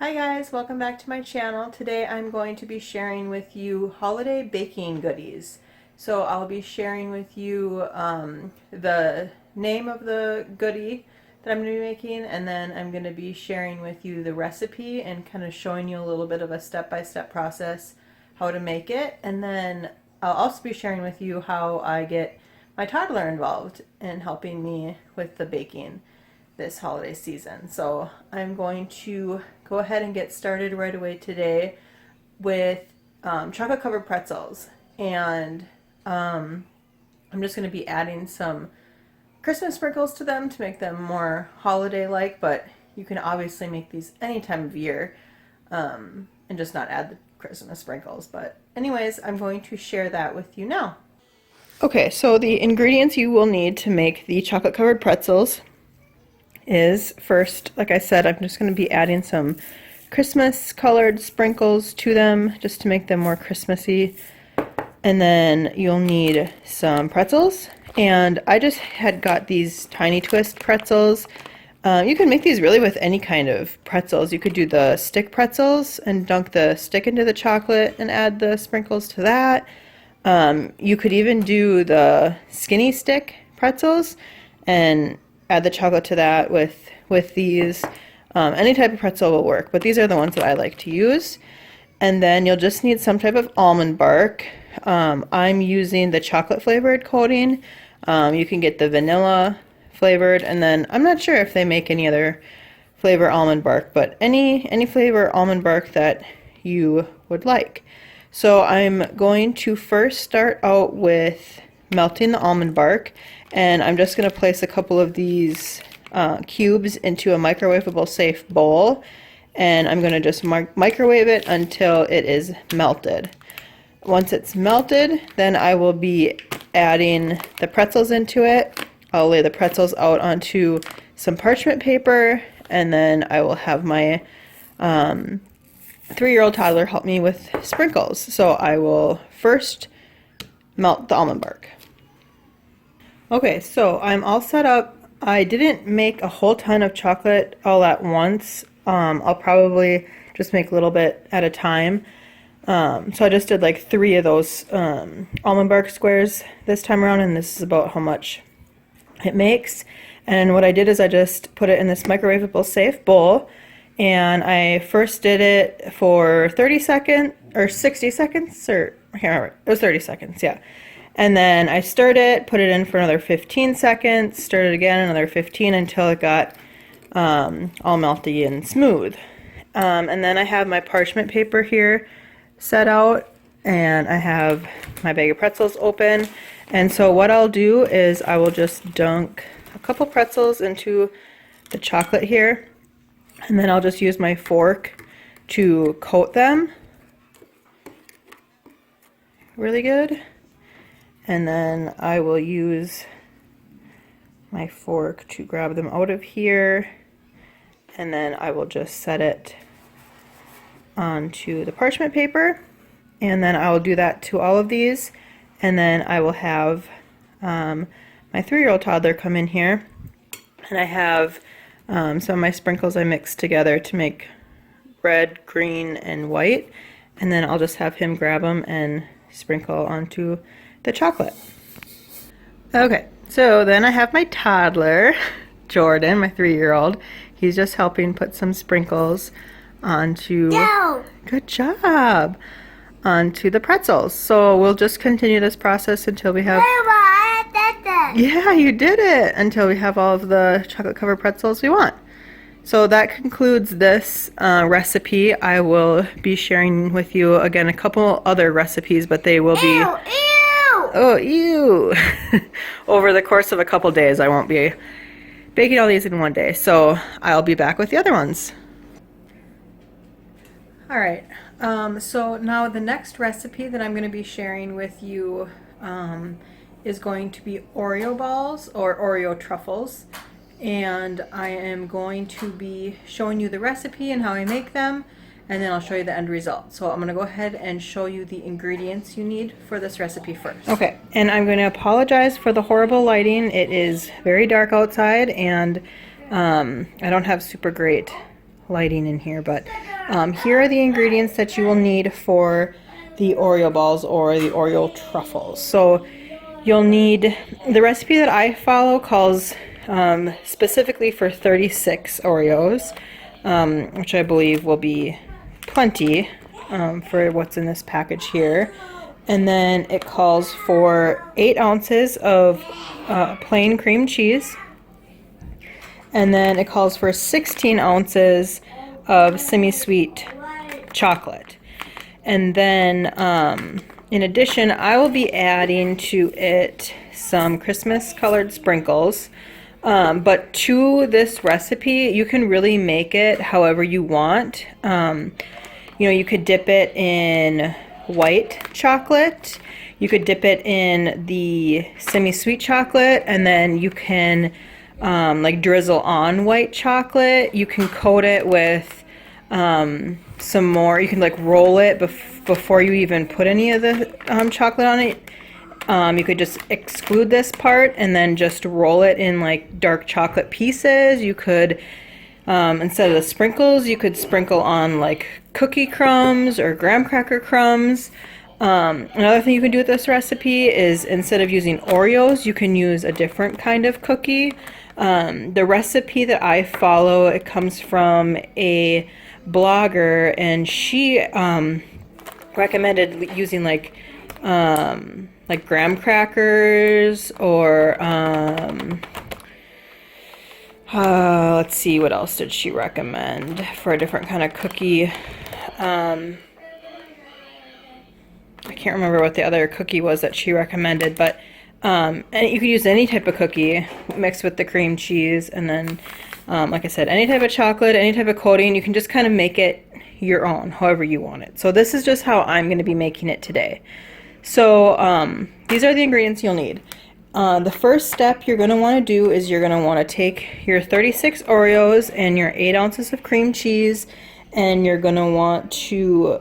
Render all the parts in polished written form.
Hi guys, welcome back to my channel. Today I'm going to be sharing with you holiday baking goodies. So I'll be sharing with you the name of the goodie that I'm going to be making, and then I'm going to be sharing with you the recipe and kind of showing you a little bit of a step-by-step process how to make it. And then I'll also be sharing with you how I get my toddler involved in helping me with the baking this holiday season. So I'm going to go ahead and get started right away today with chocolate covered pretzels. And I'm just going to be adding some Christmas sprinkles to them to make them more holiday like, but you can obviously make these any time of year and just not add the Christmas sprinkles. But anyways, I'm going to share that with you now. Okay, so the ingredients you will need to make the chocolate covered pretzels is first, like I said, I'm just going to be adding some Christmas colored sprinkles to them just to make them more Christmassy. And then you'll need some pretzels, and I just had got these tiny twist pretzels. You can make these really with any kind of pretzels. You could do the stick pretzels and dunk the stick into the chocolate and add the sprinkles to that. You could even do the skinny stick pretzels and add the chocolate to that with these. Any type of pretzel will work, but these are the ones that I like to use. And then you'll just need some type of almond bark. I'm using the chocolate flavored coating. You can get the vanilla flavored, and then I'm not sure if they make any other flavor almond bark, but any flavor almond bark that you would like. So I'm going to first start out with melting the almond bark, and I'm just going to place a couple of these cubes into a microwavable safe bowl, and I'm going to just microwave it until it is melted. Once it's melted, then I will be adding the pretzels into it. I'll lay the pretzels out onto some parchment paper, and then I will have my 3-year-old toddler help me with sprinkles. So I will first melt the almond bark. Okay, so I'm all set up. I didn't make a whole ton of chocolate all at once. I'll probably just make a little bit at a time. So I just did like 3 of those almond bark squares this time around, and this is about how much it makes. And what I did is I just put it in this microwavable safe bowl, and I first did it for 30 seconds or 60 seconds, or I can't remember. It was 30 seconds, yeah. And then I stirred it, put it in for another 15 seconds, stirred it again, another 15 until it got all melty and smooth. And then I have my parchment paper here set out, and I have my bag of pretzels open. And so what I'll do is I will just dunk a couple pretzels into the chocolate here, and then I'll just use my fork to coat them really good. And then I will use my fork to grab them out of here, and then I will just set it onto the parchment paper, and then I will do that to all of these. And then I will have my 3-year-old toddler come in here, and I have some of my sprinkles I mixed together to make red, green, and white, and then I'll just have him grab them and sprinkle onto the chocolate. Okay, so then I have my toddler, Jordan, my 3-year-old. He's just helping put some sprinkles onto, good job, onto the pretzels. So we'll just continue this process until we have, yeah, you did it, until we have all of the chocolate covered pretzels we want. So that concludes this recipe. I will be sharing with you again a couple other recipes, but they will be oh, ew. Over the course of a couple days. I won't be baking all these in one day, so I'll be back with the other ones. All right, so now the next recipe that I'm going to be sharing with you is going to be Oreo balls or Oreo truffles, and I am going to be showing you the recipe and how I make them, and then I'll show you the end result. So I'm going to go ahead and show you the ingredients you need for this recipe first. Okay, and I'm going to apologize for the horrible lighting. It is very dark outside, and I don't have super great lighting in here, but here are the ingredients that you will need for the Oreo balls or the Oreo truffles. So you'll need, the recipe that I follow calls specifically for 36 Oreos, which I believe will be plenty for what's in this package here. And then it calls for 8 ounces of plain cream cheese. And then it calls for 16 ounces of semi-sweet chocolate. And then in addition, I will be adding to it some Christmas colored sprinkles. But to this recipe, you can really make it however you want. You know, you could dip it in white chocolate, you could dip it in the semi-sweet chocolate, and then you can like drizzle on white chocolate. You can coat it with some more, you can like roll it before you even put any of the chocolate on it. You could just exclude this part and then just roll it in like dark chocolate pieces. You could instead of the sprinkles, you could sprinkle on like cookie crumbs or graham cracker crumbs. Another thing you can do with this recipe is instead of using Oreos, you can use a different kind of cookie. The recipe that I follow, it comes from a blogger, and she recommended using like graham crackers or let's see, what else did she recommend for a different kind of cookie? I can't remember what the other cookie was that she recommended, but and you could use any type of cookie mixed with the cream cheese, and then like I said, any type of chocolate, any type of coating. You can just kind of make it your own, however you want it. So this is just how I'm going to be making it today. So these are the ingredients you'll need. The first step you're going to want to do is you're going to want to take your 36 Oreos and your 8 ounces of cream cheese, and you're going to want to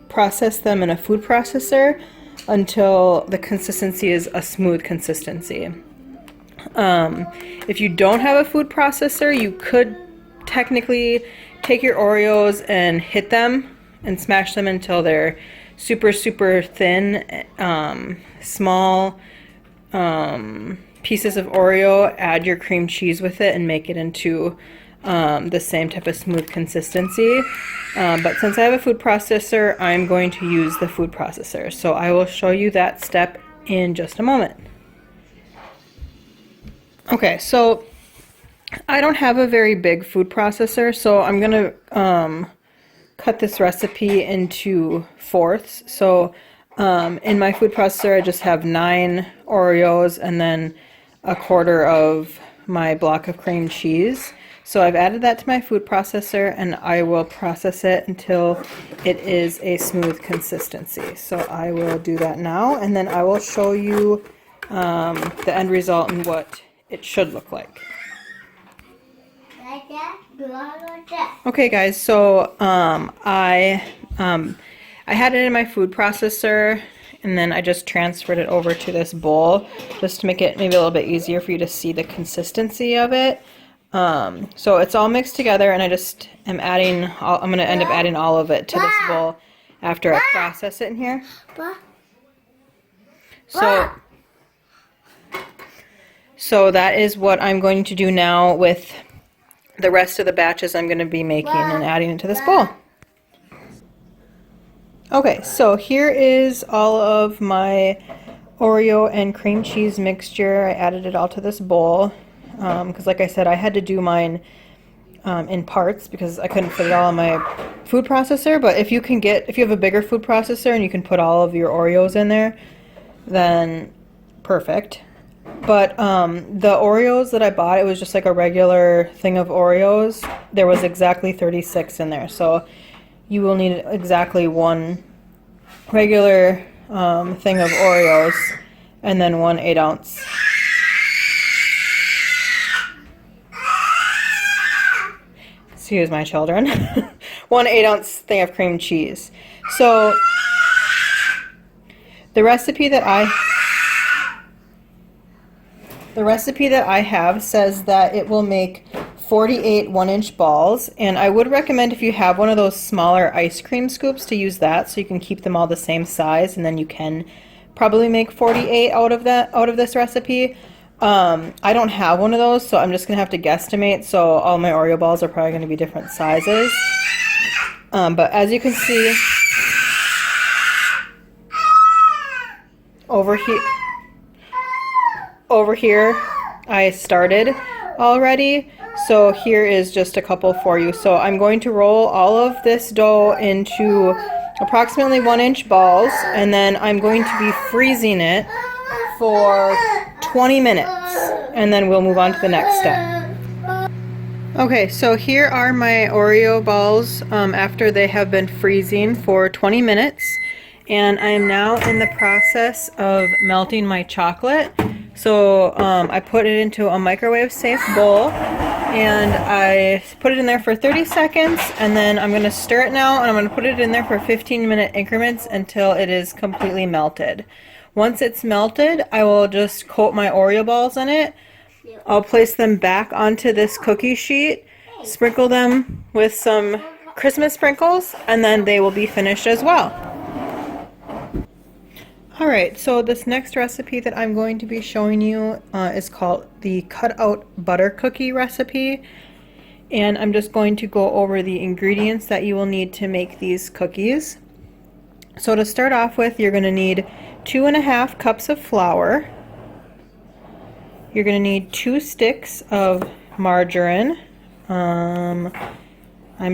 process them in a food processor until the consistency is a smooth consistency. If you don't have a food processor, you could technically take your Oreos and hit them and smash them until they're super thin, small pieces of Oreo. Add your cream cheese with it and make it into the same type of smooth consistency. But since I have a food processor, I'm going to use the food processor. So I will show you that step in just a moment. Okay, so I don't have a very big food processor, so I'm going to cut this recipe into fourths. So in my food processor, I just have 9 Oreos and then a quarter of my block of cream cheese. So I've added that to my food processor, and I will process it until it is a smooth consistency. So I will do that now, and then I will show you the end result and what it should look like. Okay guys, so I had it in my food processor, and then I just transferred it over to this bowl just to make it maybe a little bit easier for you to see the consistency of it. So it's all mixed together, and I just am adding, I'm going to end up adding all of it to this bowl after I process it in here. So that is what I'm going to do now with the rest of the batches I'm going to be making and adding into this bowl. Okay, so here is all of my Oreo and cream cheese mixture. I added it all to this bowl because like I said, I had to do mine in parts because I couldn't fit it all in my food processor. But if you have a bigger food processor and you can put all of your Oreos in there, then perfect. But the Oreos that I bought, it was just like a regular thing of Oreos. There was exactly 36 in there. So you will need exactly 1 regular thing of Oreos and then 1 8-ounce. Excuse my children. 1 8-ounce thing of cream cheese. So the recipe that I have says that it will make 48 1-inch balls, and I would recommend if you have one of those smaller ice cream scoops to use that so you can keep them all the same size, and then you can probably make 48 out of this recipe. I don't have one of those, so I'm just gonna have to guesstimate, so all my Oreo balls are probably gonna be different sizes. But as you can see over here I started already, so here is just a couple for you. So I'm going to roll all of this dough into approximately 1-inch balls, and then I'm going to be freezing it for 20 minutes, and then we'll move on to the next step. Okay, so here are my Oreo balls after they have been freezing for 20 minutes, and I am now in the process of melting my chocolate. So I put it into a microwave safe bowl, and I put it in there for 30 seconds, and then I'm going to stir it now, and I'm going to put it in there for 15-minute increments until it is completely melted. Once it's melted, I will just coat my Oreo balls in it. I'll place them back onto this cookie sheet, sprinkle them with some Christmas sprinkles, and then they will be finished as well. Alright, so this next recipe that I'm going to be showing you is called the Cutout butter cookie recipe, and I'm just going to go over the ingredients that you will need to make these cookies. So to start off with, you're going to need 2.5 cups of flour. You're going to need 2 sticks of margarine. I'm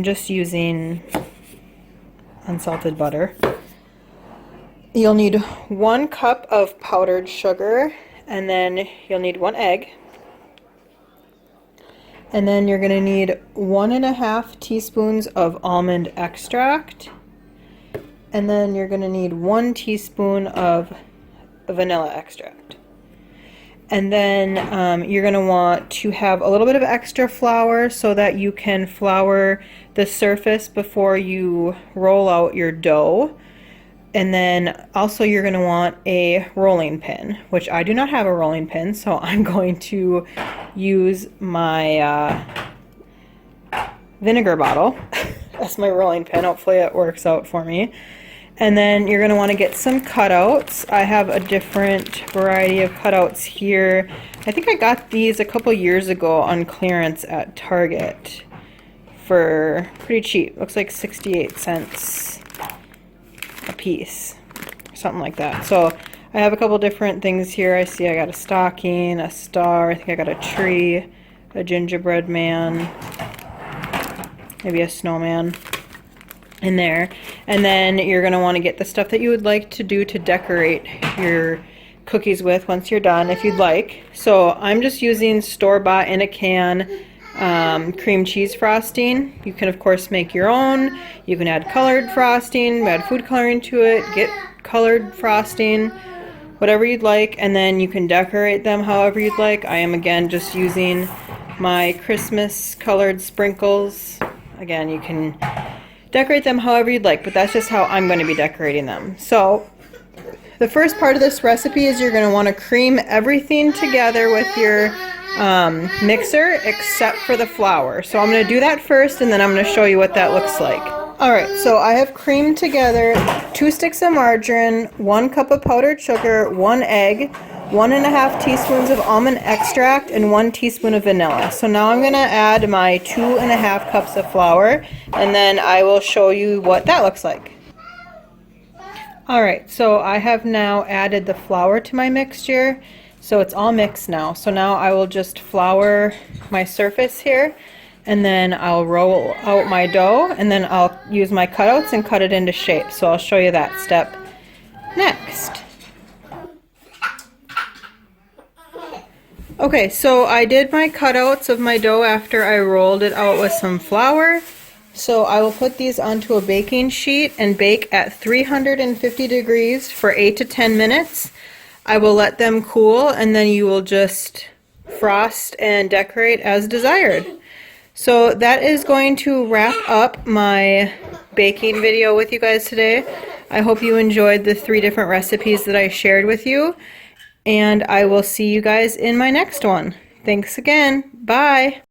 just using unsalted butter. You'll need 1 cup of powdered sugar, and then you'll need 1 egg. And then you're going to need 1.5 teaspoons of almond extract. And then you're going to need 1 teaspoon of vanilla extract. And then you're going to want to have a little bit of extra flour so that you can flour the surface before you roll out your dough. And then also you're going to want a rolling pin, which I do not have a rolling pin, so I'm going to use my vinegar bottle as my rolling pin. Hopefully it works out for me. And then you're going to want to get some cutouts. I have a different variety of cutouts here. I think I got these a couple years ago on clearance at Target for pretty cheap. Looks like 68 cents a piece, something like that. So I have a couple different things here. I see I got a stocking, a star, I think I got a tree, a gingerbread man, maybe a snowman in there. And then you're going to want to get the stuff that you would like to do to decorate your cookies with once you're done, if you'd like. So I'm just using store-bought in a can cream cheese frosting. You can of course make your own. You can add colored frosting, add food coloring to it, get colored frosting, whatever you'd like, and then you can decorate them however you'd like. I am again just using my Christmas colored sprinkles. Again, you can decorate them however you'd like, but that's just how I'm going to be decorating them. So the first part of this recipe is you're going to want to cream everything together with your mixer except for the flour. So I'm going to do that first, and then I'm going to show you what that looks like. Alright, so I have creamed together 2 sticks of margarine, 1 cup of powdered sugar, 1 egg, 1.5 teaspoons of almond extract, and 1 teaspoon of vanilla. So now I'm going to add my 2.5 cups of flour, and then I will show you what that looks like. Alright, so I have now added the flour to my mixture. So it's all mixed now. So now I will just flour my surface here, and then I'll roll out my dough, and then I'll use my cutouts and cut it into shape. So I'll show you that step next. Okay, so I did my cutouts of my dough after I rolled it out with some flour. So I will put these onto a baking sheet and bake at 350 degrees for 8 to 10 minutes. I will let them cool, and then you will just frost and decorate as desired. So that is going to wrap up my baking video with you guys today. I hope you enjoyed the 3 different recipes that I shared with you, and I will see you guys in my next one. Thanks again. Bye.